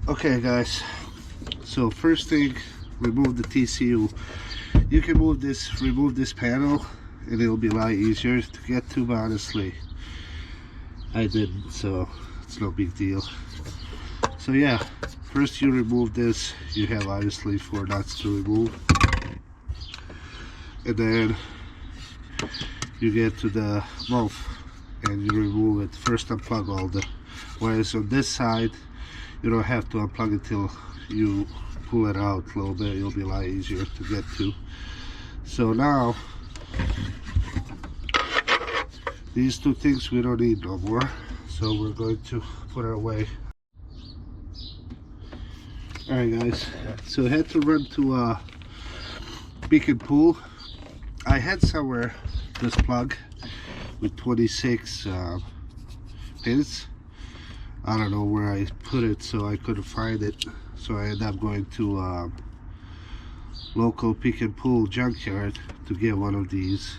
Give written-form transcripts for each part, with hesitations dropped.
Okay guys, so first thing, remove the TCU. You can remove this panel and it'll be a lot easier to get to, but honestly I didn't, so it's no big deal. So yeah, first you remove this. You have obviously 4 nuts to remove, and then you get to the mouth and you remove it. First unplug all the wires on this side. You don't have to unplug it till you pull it out a little bit. It'll be a lot easier to get to. So now these 2 things we don't need no more, so we're going to put it away. Alright guys, so I had to run to Pick and Pull. I had somewhere this plug with 26 pins. I don't know where I put it, so I couldn't find it, so I ended up going to local Pick and Pull junkyard to get one of these.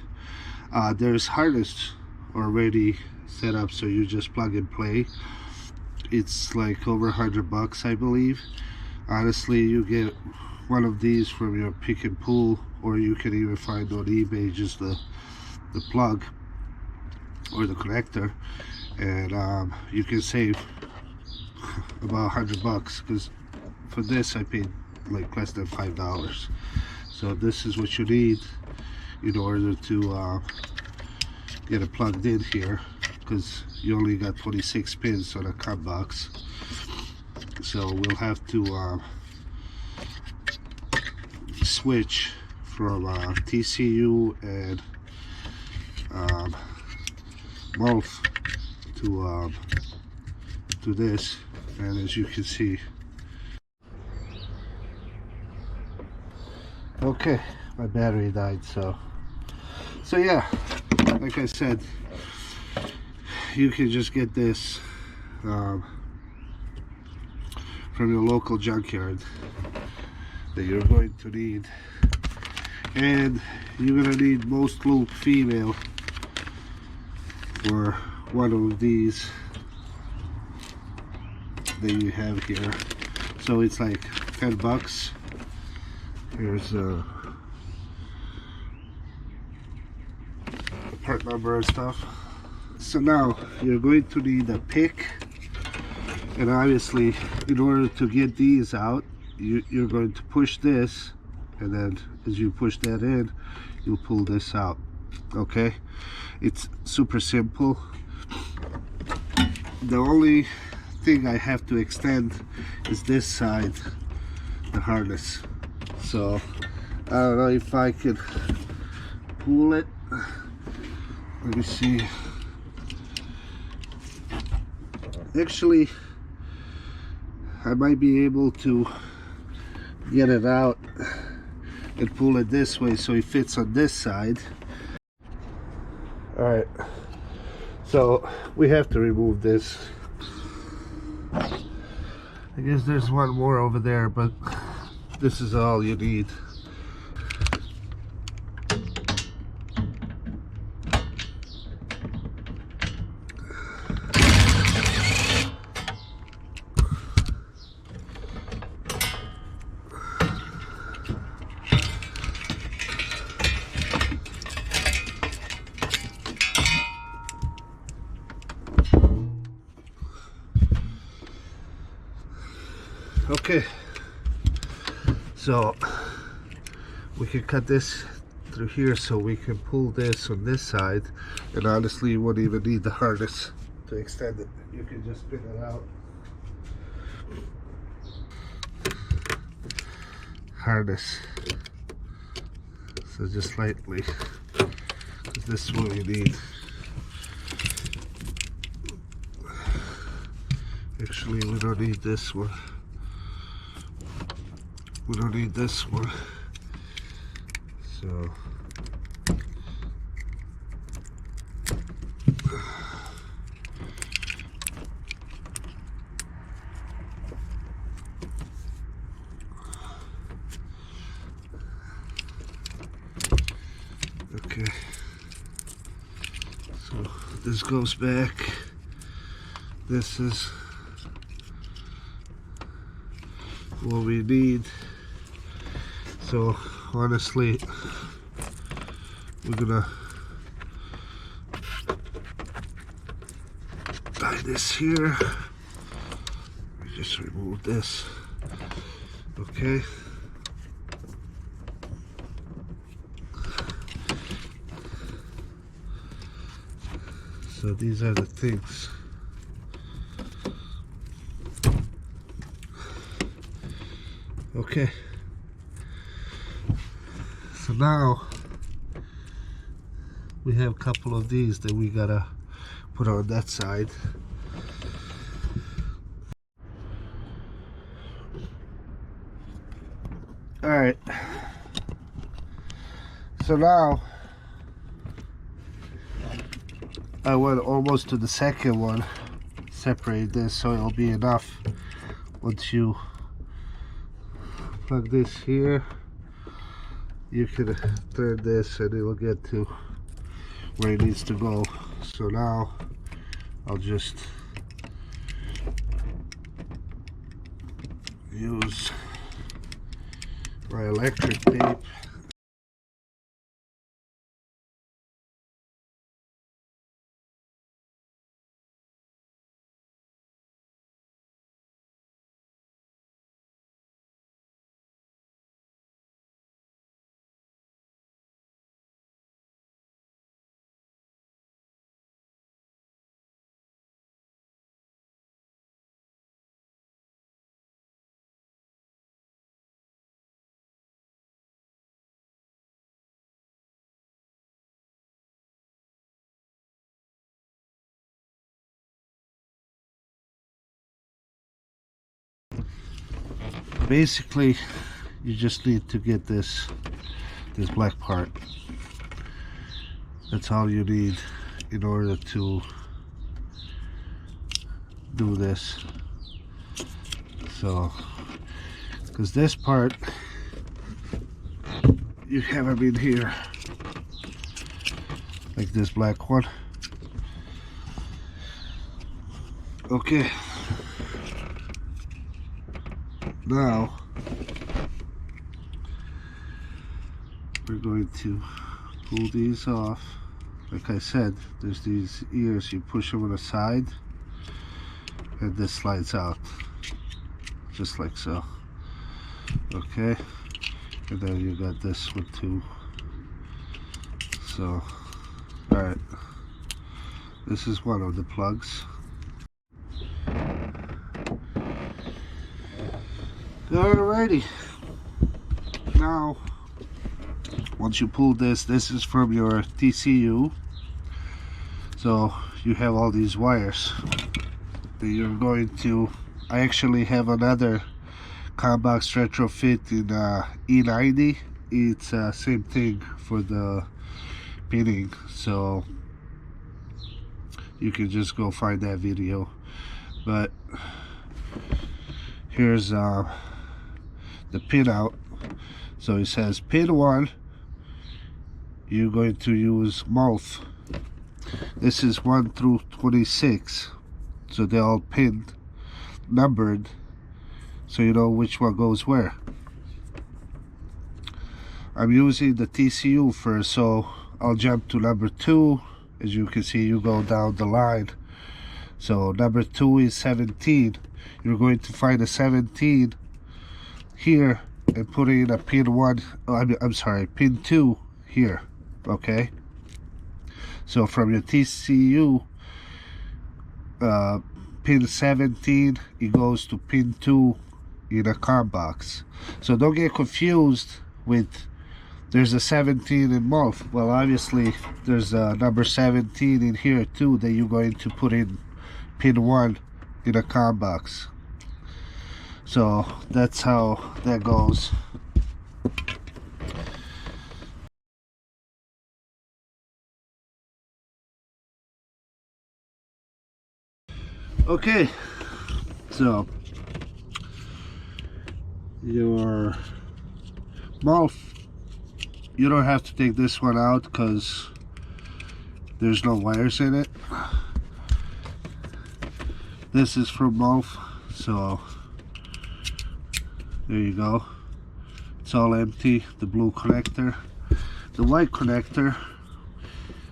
There's harness already set up, so you just plug and play. It's like over $100 I believe. Honestly, you get one of these from your Pick and Pull, or you can even find on eBay just the plug or the connector, and you can save about $100, because for this I paid like less than $5. So this is what you need in order to get it plugged in here, because you only got 26 pins on a combox. So we'll have to switch from TCU and mouth to this, and as you can see, okay, my battery died. So yeah, like I said, you can just get this from your local junkyard that you're going to need, and you're gonna need most loop female for one of these that you have here. So it's like $10. Here's a part number and stuff. So now you're going to need a pick, and obviously in order to get these out, you're going to push this, and then as you push that in, you'll pull this out. Okay, it's super simple. The only thing I have to extend is this side, the harness. So I don't know if I can pull it. Let me see. Actually, I might be able to get it out and pull it this way so it fits on this side. Alright, so we have to remove this. I guess there's one more over there, but this is all you need. Okay, so we can cut this through here so we can pull this on this side, and honestly you won't even need the harness to extend it. You can just spin it out. Harness, so just lightly, because this is what we need. Actually, we don't need this one. We don't need this one. So okay, so this goes back. This is what we need. So honestly, we're gonna tie this here. Just remove this. Okay. So these are the things. Okay. So now we have a couple of these that we gotta put on that side. All right. So now I went almost to the second one. Separate this so it'll be enough. Once you plug this here, you can turn this and it'll get to where it needs to go. So now I'll just use my electric tape. Basically, you just need to get this black part. That's all you need in order to do this. So, because this part you have them in here, like this black one. Okay. Now we're going to pull these off. Like I said, there's these ears, you push them on the side and this slides out just like so. Okay, and then you got this one too. So alright, this is one of the plugs. Alrighty, now once you pull this is from your TCU, so you have all these wires that you're going to. I actually have another combox retrofit in E90. It's same thing for the pinning, so you can just go find that video. But here's the pin out. So it says pin 1, you're going to use mouth. This is 1 through 26, so they're all pinned, numbered, so you know which one goes where. I'm using the TCU first, so I'll jump to number 2. As you can see, you go down the line. So number 2 is 17. You're going to find a 17 here and put in a pin 1. I'm sorry, pin 2 here. Okay. So from your TCU, pin 17, it goes to pin 2 in a combox. So don't get confused with there's a 17 in mouth. Well, obviously there's a number 17 in here too that you're going to put in pin 1 in a combox. So that's how that goes. Okay, so your mouth, you don't have to take this one out because there's no wires in it. This is for mouth, so There you go. It's all empty. The blue connector. The white connector,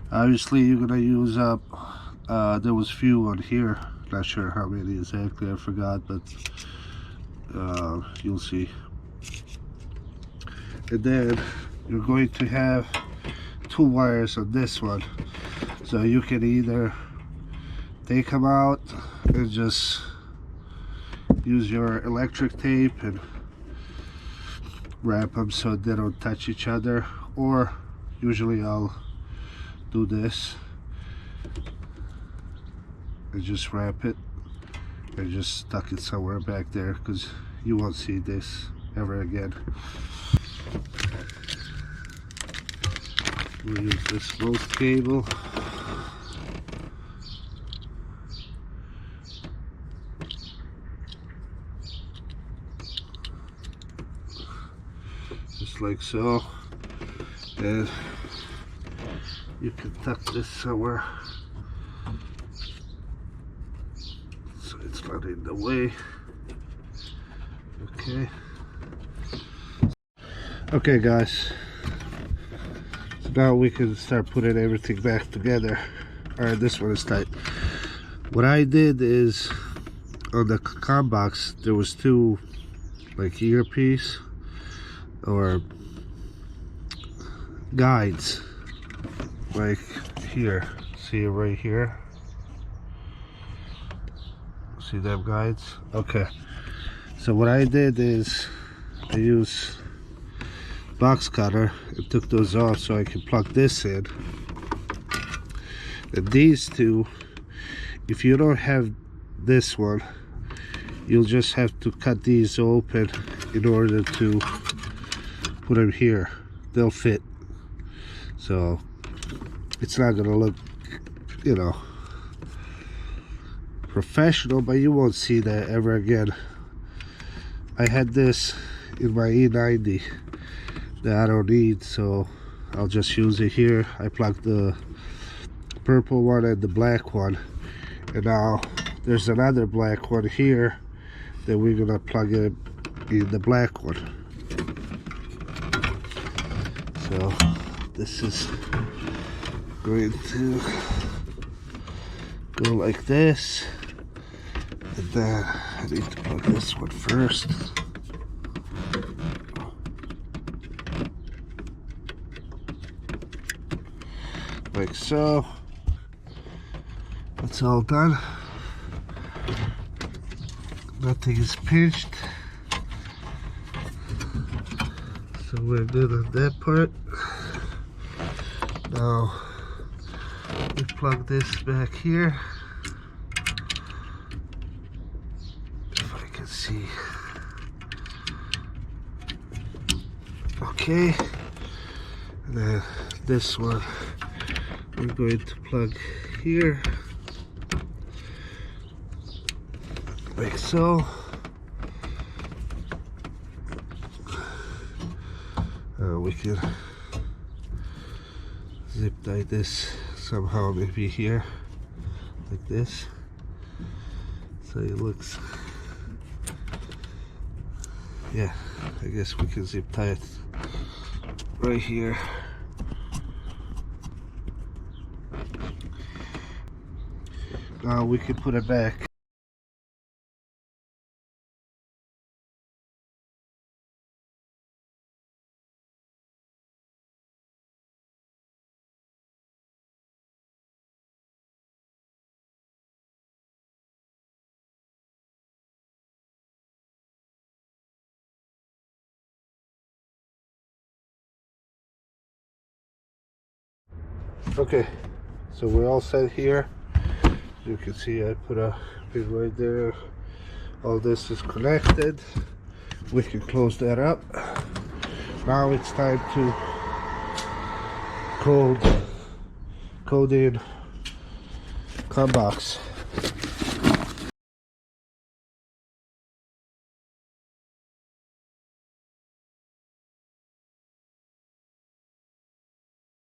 obviously you're gonna use up, there was few on here, not sure how many exactly, I forgot, but you'll see. And then you're going to have 2 wires on this one, so you can either take them out and just use your electric tape and wrap them so they don't touch each other, or usually I'll do this and just wrap it and just stuck it somewhere back there, because you won't see this ever again. We'll use this smooth cable. Just like so, and you can tuck this somewhere so it's not in the way. Okay guys, so now we can start putting everything back together. Alright, this one is tight. What I did is, on the combox there was 2 like earpiece or guides, like here, see it right here, see them guides? Okay, so what I did is I used box cutter and took those off so I can plug this in. And these 2, if you don't have this one, you'll just have to cut these open in order to put them here. They'll fit, so it's not gonna look, you know, professional, but you won't see that ever again. I had this in my E90 that I don't need, so I'll just use it here. I plugged the purple one and the black one, and now there's another black one here that we're gonna plug it in the black one. So this is going to go like this, and then I need to plug this one first. Like so. That's all done. Nothing is pinched, so we're good on that part. Now we plug this back here, if I can see. Okay, and then this one we're going to plug here, like so. We can zip tie this somehow, maybe here, like this, so it looks, yeah, I guess we can zip tie it right here. Now we can put it back. Okay, so we're all set here. You can see I put a pin right there. All this is connected. We can close that up. Now it's time to code in combox.